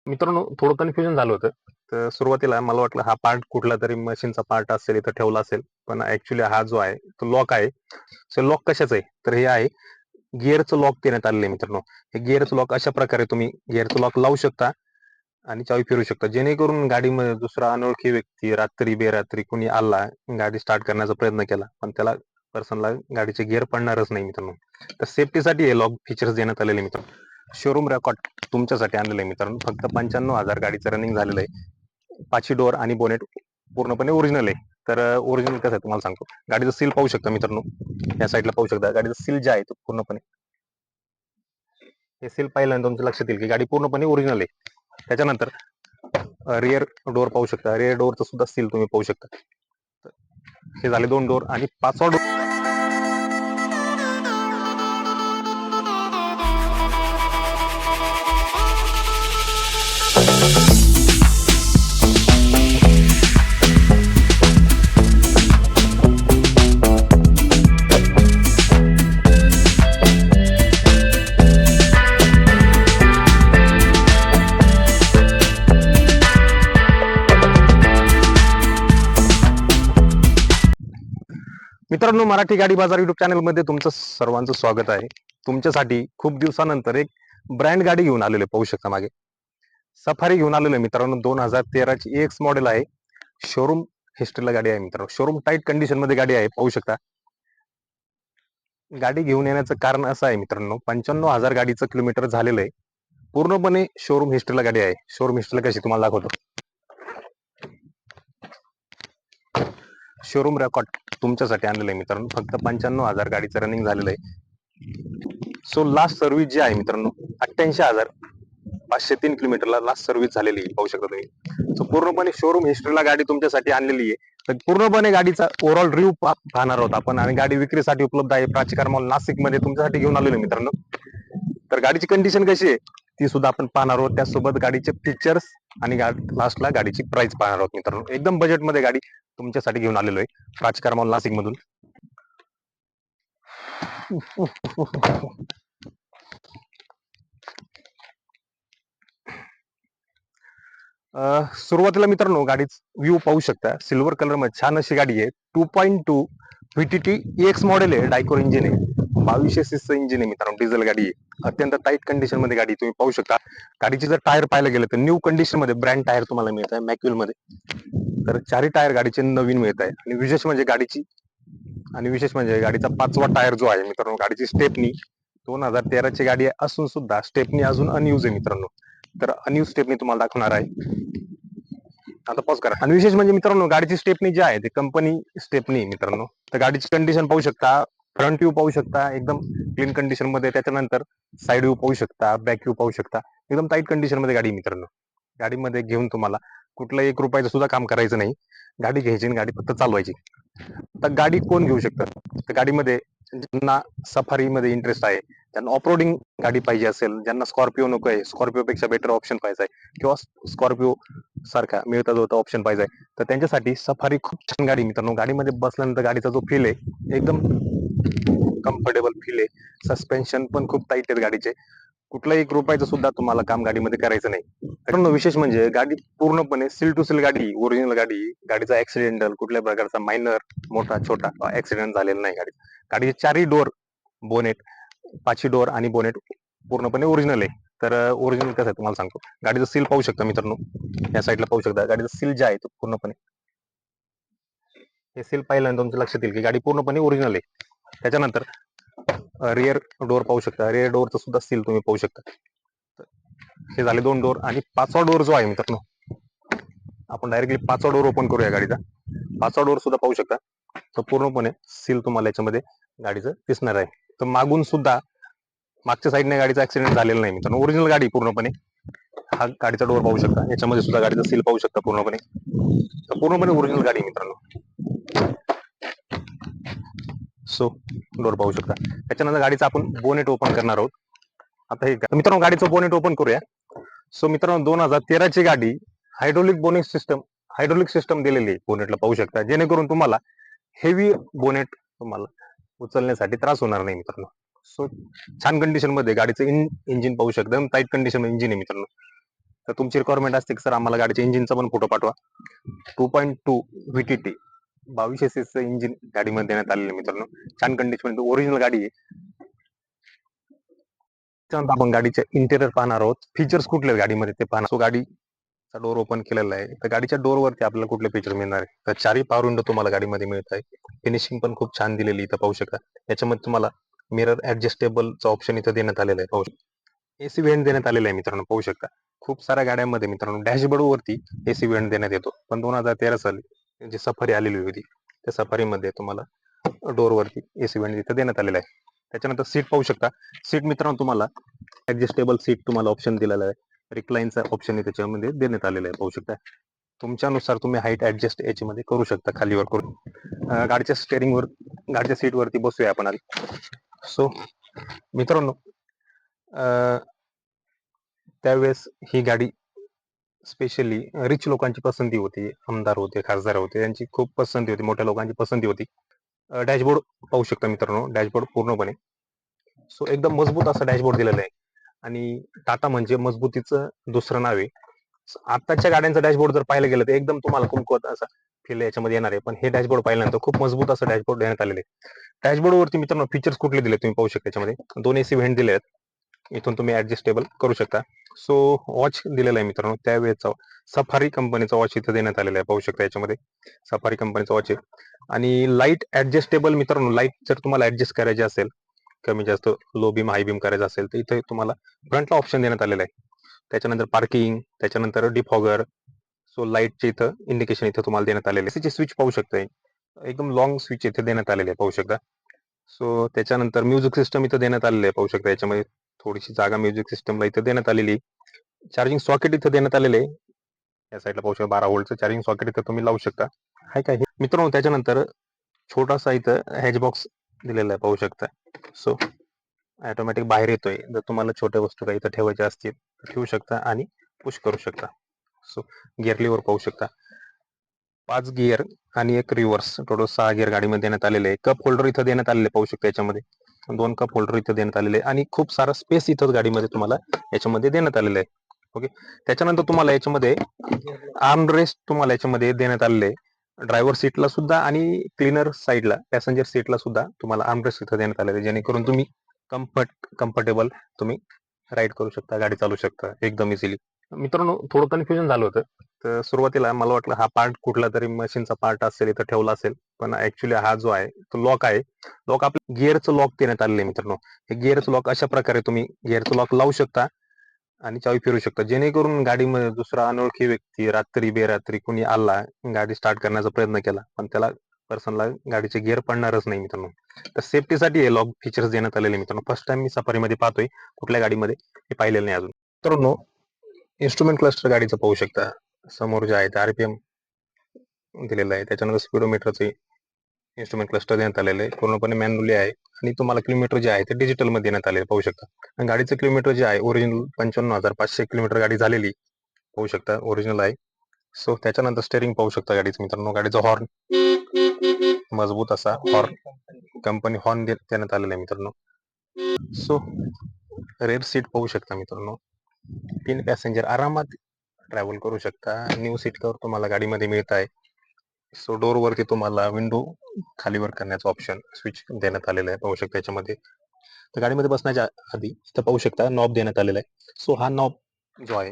मित्रांनो, थोडं कन्फ्युजन झालं होतं. तर सुरुवातीला मला वाटलं हा पार्ट कुठला तरी मशीनचा पार्ट असेल, इथं ठेवला असेल. पण ऍक्च्युली हा जो आहे तो लॉक आहे. सो लॉक कशाचं आहे? तर हे आहे गिअरचं लॉक देण्यात आलेलं आहे मित्रांनो. हे गिअरचं लॉक अशा प्रकारे तुम्ही गिअरचं लॉक लावू शकता आणि चावी फिरू शकता. जेणेकरून गाडीमध्ये दुसरा अनोळखी व्यक्ती रात्री बेरात्री कोणी आला, गाडी स्टार्ट करण्याचा प्रयत्न केला, पण त्याला पर्सनला गाडीचे गिअर पडणारच नाही मित्रांनो. तर सेफ्टीसाठी हे लॉक फीचर्स देण्यात आलेले आहे मित्रांनो. शोरूम रेकॉर्ड तुमच्यासाठी आणलेलं आहे मित्रांनो. फक्त 95,000 गाडीचं रनिंग झालेलं आहे. पाचवी डोअर आणि बोनेट पूर्णपणे ओरिजिनल आहे. तर ओरिजिनल कसं आहे तुम्हाला सांगतो. गाडीचं सील पाहू शकता मित्रांनो. या साईडला पाहू शकता. गाडीचं सील जे आहे तो पूर्णपणे हे सील पाहिल्यानंतर तुमच्या लक्षात येईल की गाडी पूर्णपणे ओरिजिनल आहे. त्याच्यानंतर रिअर डोअर पाहू शकता. रिअर डोअरचं सुद्धा सील तुम्ही पाहू शकता. हे झाले 2 डोअर आणि 5वा डोअर मित्रांनो, मराठी गाडी बाजार युट्यूब चॅनल मध्ये तुमचं सर्वांचं स्वागत आहे. तुमच्यासाठी खूप दिवसानंतर एक ब्रँड गाडी घेऊन आलेले पाहू शकता. मागे सफारी घेऊन आलेलो मित्रांनो. 2013 ची एक्स मॉडेल आहे. शोरूम हिस्ट्रीला गाडी आहे मित्रांनो. शोरूम टाईट कंडिशन मध्ये गाडी आहे, पाहू शकता. गाडी घेऊन येण्याचं कारण असं आहे मित्रांनो, 95,000 गाडीचं किलोमीटर झालेलं आहे. पूर्णपणे शोरूम हिस्ट्रीला गाडी आहे. शोरूम हिस्ट्रीला कशी तुम्हाला दाखवतो. शोरूम रेकॉर्ड तुमच्यासाठी आणलेलं आहे मित्रांनो. फक्त 95,000 गाडीचं रनिंग झालेलं आहे. सो लास्ट सर्व्हिस जी आहे मित्रांनो, 88,503 किलोमीटरला लास्ट सर्व्हिस झालेली आहे, पाहू शकता तुम्ही. सो पूर्णपणे शोरूम हिस्ट्रीला गाडी तुमच्यासाठी आणलेली आहे. तर पूर्णपणे गाडीचा ओव्हरऑल रिव्ह्यू पाहणार आहोत आपण. आणि गाडी विक्रीसाठी उपलब्ध आहे प्राचीकार मॉल नाशिक मध्ये तुमच्यासाठी घेऊन आलेलो मित्रांनो. तर गाडीची कंडिशन कशी आहे ती सुद्धा आपण पाहणार आहोत. त्यासोबत गाडीचे फीचर्स आणि लास्टला गाडीची प्राइस पाहणार आहोत मित्रांनो. एकदम बजेटमध्ये गाडी तुमच्यासाठी घेऊन आलेलो आहे प्राचीकार मॉल नाशिक मधून. सुरुवातीला मित्रांनो गाडीच व्ह्यू पाहू शकता. सिल्वर कलर मध्ये छान अशी गाडी आहे. 2.2 व्हीटीटी एक्स मॉडेल आहे. डायकोर इंजिन आहे. 2200 सीसीचं इंजिन आहे मित्रांनो. डिझेल गाडी आहे. अत्यंत टाईट कंडिशन मध्ये गाडी तुम्ही पाहू शकता. गाडीचे जर टायर पाहायला गेलं तर न्यू कंडिशन मध्ये ब्रँड टायर तुम्हाला मिळत आहे मॅक्युअल मध्ये. तर चारही टायर गाडीचे नवीन मिळत आहे. आणि विशेष म्हणजे गाडीचा 5वा टायर जो आहे मित्रांनो, गाडीची स्टेपनी 2013 ची गाडी असून सुद्धा स्टेपनी अजून अनयूज आहे मित्रांनो. तर अनयूज स्टेपनी तुम्हाला दाखवणार आहे. आता पॉज करा. आणि विशेष म्हणजे मित्रांनो, गाडीची स्टेपनी जी आहे ते कंपनी स्टेपनी मित्रांनो. तर गाडीची कंडिशन पाहू शकता. फ्रंट व्ह्यू पाहू शकता, एकदम क्लीन कंडिशन मध्ये. त्याच्यानंतर साईड व्ह्यू पाहू शकता, बॅक व्ह्यू पाहू शकता. एकदम टाईट कंडिशन मध्ये गाडी मित्रांनो. गाडीमध्ये घेऊन तुम्हाला कुठलाही 1 रुपयाचं सुद्धा काम करायचं नाही. गाडी घ्यायची आणि गाडी फक्त चालवायची. तर गाडी कोण घेऊ शकतं? तर गाडीमध्ये ज्यांना सफारीमध्ये इंटरेस्ट आहे, ज्यांना ऑफरोडिंग गाडी पाहिजे असेल, ज्यांना स्कॉर्पिओ नको आहे, स्कॉर्पिओ पेक्षा बेटर ऑप्शन पाहिजे आहे, किंवा स्कॉर्पिओ सारखा मिळता जुळता ऑप्शन पाहिजे, तर त्यांच्यासाठी सफारी खूप छान गाडी मित्रांनो. गाडीमध्ये बसल्यानंतर गाडीचा जो फील आहे एकदम कम्फर्टेबल फील आहे. सस्पेन्शन पण खूप टाईट आहेत गाडीचे. कुठलाही 1 रुपयाचं सुद्धा तुम्हाला काम गाडीमध्ये करायचं नाही. मित्रांनो, विशेष म्हणजे गाडी पूर्णपणे सील टू सील गाडी, ओरिजिनल गाडी. गाडीचा ऍक्सिडेंटल कुठल्या प्रकारचा मायनर मोठा छोटा ऍक्सिडेंट झालेला नाही. गाडीचे चारही डोअर बोनेट, 5ही डोअर आणि बोनेट पूर्णपणे ओरिजिनल आहे. तर ओरिजिनल कसं आहे तुम्हाला सांगतो. गाडीचं सील पाहू शकता मित्रांनो. या साईडला पाहू शकता. गाडीचं सील जे आहे तो पूर्णपणे हे सील पाहिल्यानंतर तुमच्या लक्षात येईल की गाडी पूर्णपणे ओरिजिनल आहे. त्याच्यानंतर रिअर डोअर पाहू शकता. रिअर डोअरचं सुद्धा सील तुम्ही पाहू शकता. हे झाले 2 डोअर आणि 5वा डोअर जो आहे मित्रांनो, आपण डायरेक्टली 5वा डोअर ओपन करूया गाडीचा. 5वा डोअर सुद्धा पाहू शकता. तर पूर्णपणे सील तुम्हाला याच्यामध्ये गाडीचं दिसणार आहे. तर मागून सुद्धा मागच्या साईडने गाडीचा ऍक्सिडेंट झालेला नाही मित्रांनो. ओरिजिनल गाडी पूर्णपणे. हा गाडीचा डोअर पाहू शकता. याच्यामध्ये सुद्धा गाडीचा सील पाहू शकता पूर्णपणे. तर पूर्णपणे ओरिजिनल गाडी मित्रांनो. सो डोअर पाहू शकता. त्याच्यानंतर गाडीचा आपण बोनेट ओपन करणार आहोत. आता हे मित्रांनो गाडीचं बोनेट ओपन करूया. सो मित्रांनो, 2013 ची गाडी हायड्रोलिक सिस्टम दिलेली आहे बोनेटला, पाहू शकता. जेणेकरून तुम्हाला हेवी बोनेट तुम्हाला उचलण्यासाठी त्रास होणार नाही मित्रांनो. सो छान कंडिशन मध्ये गाडीचं इंजिन पाहू शकता. टाईट कंडिशन इंजिन आहे मित्रांनो. तर तुमची रिक्वायरमेंट असते की सर आम्हाला गाडीच्या इंजिनचा पण फोटो पाठवा. 2.2 VTT 2200 cc इंजिन गाडीमध्ये देण्यात आलेलं आहे मित्रांनो. छान कंडिशन ओरिजिनल गाडी आहे. त्यानंतर आपण गाडीचे इंटेरियर पाहणार आहोत. फीचर्स कुठले आहेत गाडीमध्ये ते पाहणार. सो गाडीचा डोर ओपन केलेला आहे. तर गाडीच्या डोरवरती आपल्याला कुठले फीचर मिळणार आहे. तर 4ही पॉवर विंडो तुम्हाला गाडीमध्ये मिळत आहे. फिनिशिंग पण खूप छान दिलेली इथं पाहू शकता. याच्यामध्ये तुम्हाला मिरर ऍडजस्टेबलचा ऑप्शन इथं देण्यात आलेला आहे. पाहू शकता. एसी व्हेंट देण्यात आलेला आहे मित्रांनो. पाहू शकता. खूप साऱ्या गाड्यांमध्ये मित्रांनो डॅशबोर्ड वरती एसी व्हेंट देण्यात येतो. पण 2013 साली जी सफारी आलेली होती त्या सफारीमध्ये तुम्हाला डोर वरती एसी व्हेंट इथं देण्यात आलेला आहे. त्याच्यानंतर सीट पाहू शकता. सीट मित्रांनो तुम्हाला ऍडजस्टेबल सीट तुम्हाला ऑप्शन दिलेला आहे. रिक्लाइनचा ऑप्शन त्याच्यामध्ये देण्यात आलेला आहे. पाहू शकता. तुमच्यानुसार तुम्ही हाईट ऍडजस्ट याच्यामध्ये करू शकता खालीवर करून. गाडीच्या स्टेअरिंगवर गाडीच्या सीट वरती बसूया आपण आधी. सो मित्रांनो त्यावेळेस ही गाडी स्पेशली रिच लोकांची पसंती होती. आमदार होते, खासदार होते, यांची खूप पसंती होती. मोठ्या लोकांची पसंती होती. डॅशबोर्ड पाहू शकता मित्रांनो. डॅशबोर्ड पूर्णपणे सो एकदम मजबूत असा डॅशबोर्ड दिलेला आहे. आणि टाटा म्हणजे मजबूतीचं दुसरं नाव आहे. आताच्या गाड्यांचा डॅशबोर्ड जर पाहायला गेलं तर एकदम तुम्हाला कुमकुवत असा फील याच्यामध्ये येणार आहे. पण हे डॅशबोर्ड पाहिल्यानंतर खूप मजबूत असं डॅशबोर्ड देण्यात आलेले आहे. डॅशबोर्ड वरती मित्रांनो फीचर्स कुठले दिले तुम्ही पाहू शकता. याच्यामध्ये 2 एसी व्हेंट दिले आहेत. इथून तुम्ही ऍडजस्टेबल करू शकता. सो वॉच दिलेला आहे मित्रांनो. त्यावेळेचा सफारी कंपनीचा वॉच इथं देण्यात आलेला आहे. पाहू शकता याच्यामध्ये सफारी कंपनीचा वॉच आहे. आणि लाईट ऍडजस्टेबल मित्रांनो. लाईट जर तुम्हाला ऍडजस्ट करायची असेल, कमी जास्त लो बीम हाय बीम करायचं असेल तर इथे तुम्हाला फ्रंटला ऑप्शन देण्यात आलेला आहे. त्याच्यानंतर पार्किंग, त्याच्यानंतर डिफॉगर, सो लाईटचे इथं इंडिकेशन इथं तुम्हाला देण्यात आलेले आहे. स्विच पाहू शकता. एकदम लॉंग स्विच इथे देण्यात आलेले आहे. पाहू शकता. सो त्याच्यानंतर म्युझिक सिस्टम इथं देण्यात आलेलं आहे. पाहू शकता. याच्यामध्ये थोडीशी जागा म्युझिक सिस्टमला इथं देण्यात आलेली. चार्जिंग सॉकेट इथं देण्यात आलेले आहे. या साईडला पाहू शकता 12 व्होल्टचं चार्जिंग सॉकेट इथं तुम्ही लावू शकता. हाय काय मित्रांनो. त्याच्यानंतर छोटासा इथं हॅच बॉक्स दिलेला आहे. पाहू शकता. सो ऑटोमॅटिक बाहेर येतोय. जर तुम्हाला छोट्या वस्तू काही इथं ठेवायच्या असतील तर ठेवू शकता आणि पुश करू शकता. सो गिअर लिव्हर पाहू शकता. 5 गिअर आणि एक रिव्हर्स, टोटल 6 गिअर गाडीमध्ये देण्यात आलेले आहे. कप होल्डर इथं देण्यात आलेले पाहू शकता. याच्यामध्ये 2 कप होल्डर इथं देण्यात आलेले आहे. आणि खूप सारा स्पेस इथं गाडीमध्ये तुम्हाला याच्यामध्ये देण्यात आलेलं आहे. ओके. त्याच्यानंतर तुम्हाला याच्यामध्ये आर्म रेस्ट तुम्हाला याच्यामध्ये देण्यात आलेले आहे. ड्रायव्हर सीटला सुद्धा आणि क्लीनर साईडला पॅसेंजर सीटला सुद्धा तुम्हाला आर्म रेस्ट इथं देण्यात आलेले आहे. जेणेकरून तुम्ही कम्फर्टेबल तुम्ही राईड करू शकता, गाडी चालू शकता एकदम इझिली. मित्रांनो थोडं कन्फ्युजन झालं होतं. तर सुरुवातीला मला वाटलं हा पार्ट कुठला तरी मशीनचा पार्ट असेल, इथं ठेवला असेल. पण ऍक्च्युली हा जो आहे तो लॉक आहे. लॉक आपल्या गिअरचं लॉक देण्यात आलेलं आहे मित्रांनो. हे गिअरचं लॉक अशा प्रकारे तुम्ही गिअरचं लॉक लावू शकता आणि चावी फिरू शकता. जेणेकरून गाडीमध्ये दुसरा अनोळखी व्यक्ती रात्री बेरात्री कुणी आला, गाडी स्टार्ट करण्याचा प्रयत्न केला, पण त्याला पर्सनला गाडीचे गिअर पडणारच नाही मित्रांनो. तर सेफ्टीसाठी हे लॉक फीचर्स देण्यात आलेले मित्रांनो. फर्स्ट टाइम मी सफारीमध्ये पाहतोय. कुठल्या गाडीमध्ये हे पाहिलेलं नाही अजून. मित्रांनो इन्स्ट्रुमेंट क्लस्टर गाडीचं पाहू शकता. समोर जे आहे ते आरपीएम दिलेलं आहे. त्याच्यानंतर स्पीडोमीटरचे इन्स्ट्रुमेंट क्लस्टर देण्यात आलेलं आहे. पूर्णपणे मॅन्युअली आहे. आणि तुम्हाला किलोमीटर जे आहे ते डिजिटल मध्ये देण्यात आले पाहू शकता. आणि गाडीचं किलोमीटर जे आहे ओरिजिनल 55,500 किलोमीटर गाडी झालेली पाहू शकता. ओरिजिनल आहे. सो त्याच्यानंतर स्टेअरिंग पाहू शकता गाडीचं मित्रांनो. गाडीचा हॉर्न मजबूत असा हॉर्न कंपनी हॉर्न देण्यात आलेला आहे मित्रांनो. सो रेअर सीट पाहू शकता मित्रांनो. 3 पॅसेंजर आरामात ट्रॅव्हल करू शकता. न्यू सीट कवर तुम्हाला गाडीमध्ये मिळत आहे. सो डोर वरती तुम्हाला विंडो खालीवर करण्याचा ऑप्शन स्विच देण्यात आलेला आहे पाहू शकता. याच्यामध्ये तर गाडीमध्ये बसण्याच्या आधी इथं पाहू शकता नॉब देण्यात आलेला आहे. सो हा नॉब जो आहे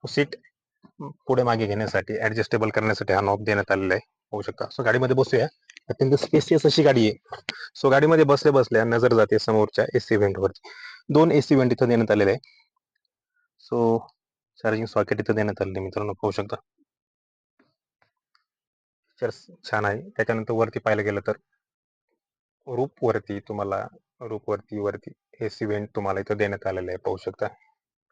सीट पुढे मागे घेण्यासाठी ऍडजस्टेबल करण्यासाठी हा नॉब देण्यात आलेला आहे पाहू शकता. सो गाडीमध्ये बसूया. अत्यंत स्पेसियस अशी गाडी आहे. सो गाडीमध्ये बसल्या बसल्या नजर जाते समोरच्या एसी व्हेंट वरती. 2 एसी व्हेंट इथं देण्यात आलेले आहे. सो चार्जिंग सॉकेट इथं देण्यात आलेले मित्रांनो पाहू शकता. फीचर्स छान आहे. त्याच्यानंतर वरती पाहायला गेलं तर रूप वरती तुम्हाला वरती एसी व्हेंट तुम्हाला इथं देण्यात आलेलं आहे पाहू शकता.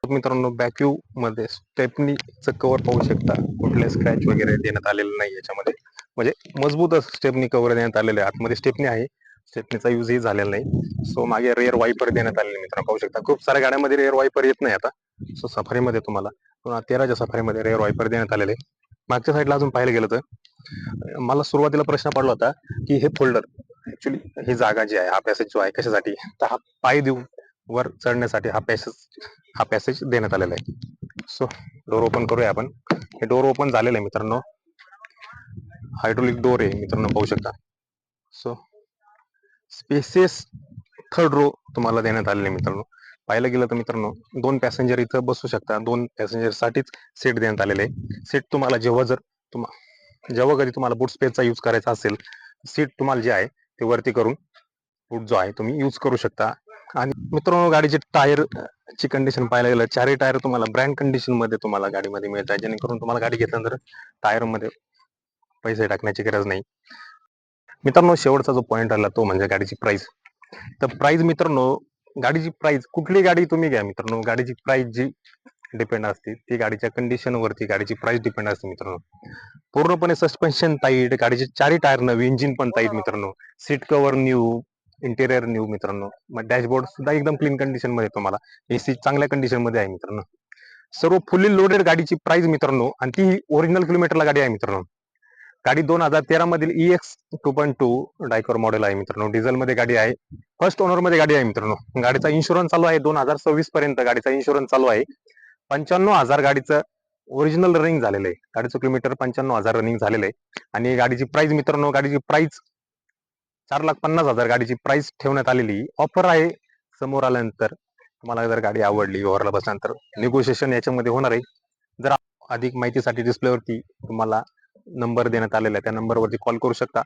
मित्रांनो बॅक्यू मध्ये स्टेपनीचं कव्हर पाहू शकता. कुठले स्क्रॅच वगैरे देण्यात आलेलं नाही याच्यामध्ये. म्हणजे मजबूत स्टेपनी कव्हर देण्यात आलेले आहे. आतमध्ये स्टेपनी आहे. स्टेपनीचा युजही झालेला नाही. सो मागे रेअर वाईपर देण्यात आलेले मित्रांनो पाहू शकता. खूप साऱ्या गाड्यांमध्ये रेअर वाईपर येत नाही आता. सो सफारीमध्ये तुम्हाला 2013च्या सफारीमध्ये रेअर वाईपर देण्यात आलेले. मागच्या साईडला अजून पाहायला गेलं तर मला सुरुवातीला प्रश्न पडला होता की हे फोल्डर ऍक्च्युली ही जागा जी आहे हा पॅसेज जो आहे कशासाठी, तर हा पाय देऊन वर चढण्यासाठी हा पॅसेज देण्यात आलेला आहे. सो डोर ओपन करूया आपण. हे डोर ओपन झालेलं आहे मित्रांनो. हायड्रोलिक डोर आहे मित्रांनो, पाहू शकता. सो स्पेसियस थर्ड रो तुम्हाला देण्यात आलेले आहे मित्रांनो. पाहायला गेलं तर मित्रांनो 2 पॅसेंजर इथं बसू शकता. 2 पॅसेंजर साठीच सीट देण्यात आलेले आहे. सीट तुम्हाला जेव्हा कधी तुम्हाला बूट स्पेसचा यूज करायचा असेल, सीट तुम्हाला जे आहे ते वरती करून बूट जो आहे तुम्ही यूज करू शकता. आणि मित्रांनो गाडीचे टायर ची कंडिशन पाहायला गेलं, चारही टायर तुम्हाला ब्रँड कंडिशन मध्ये तुम्हाला गाडीमध्ये मिळतात, जेणेकरून तुम्हाला गाडी घेतल्यानंतर टायर मध्ये पैसे टाकण्याची गरज नाही. मित्रांनो शेवटचा जो पॉईंट आला तो म्हणजे गाडीची प्राइस. तर प्राइस मित्रांनो, गाडीची प्राइस कुठली गाडी तुम्ही घ्या मित्रांनो, गाडीची प्राइस जी डिपेंड असते ती गाडीच्या कंडिशन वरती गाडीची प्राइस डिपेंड असते मित्रांनो. पूर्णपणे सस्पेन्शन टाईट, गाडीचे चारही टायर नवी, इंजिन पण टाईट मित्रांनो, seat cover new, interior new मित्रांनो. मग डॅशबोर्ड सुद्धा एकदम क्लीन कंडिशन मध्ये तुम्हाला, एसी चांगल्या कंडिशन मध्ये आहे मित्रांनो. सर्व फुल्ली लोडेड गाडीची प्राइस मित्रांनो, आणि ती ओरिजिनल किलोमीटरला गाडी आहे मित्रांनो. गाडी 2013 मधील EX 2.2 डायकर मॉडेल आहे मित्रांनो. डिझेल मध्ये गाडी आहे, फर्स्ट ओनर मध्ये गाडी आहे मित्रांनो. गाडीचा इन्शुरन्स चालू आहे 2026 पर्यंत गाडीचा इन्शुरन्स चालू आहे. 95,000 गाडीचं ओरिजिनल रनिंग झालेलं आहे. गाडीचं किलोमीटर 95,000 रनिंग झालेलं आहे. आणि गाडीची प्राइस मित्रांनो, गाडीची प्राइस 4,50,000 गाडीची प्राइस ठेवण्यात आलेली ऑफर आहे. समोर आल्यानंतर तुम्हाला जर गाडी आवडली, व्यवहारला बसल्यानंतर निगोशिएशन याच्यामध्ये होणार आहे. जर अधिक माहितीसाठी डिस्प्लेवरती तुम्हाला नंबर देण्यात आलेला आहे, त्या नंबरवरती कॉल करू शकता.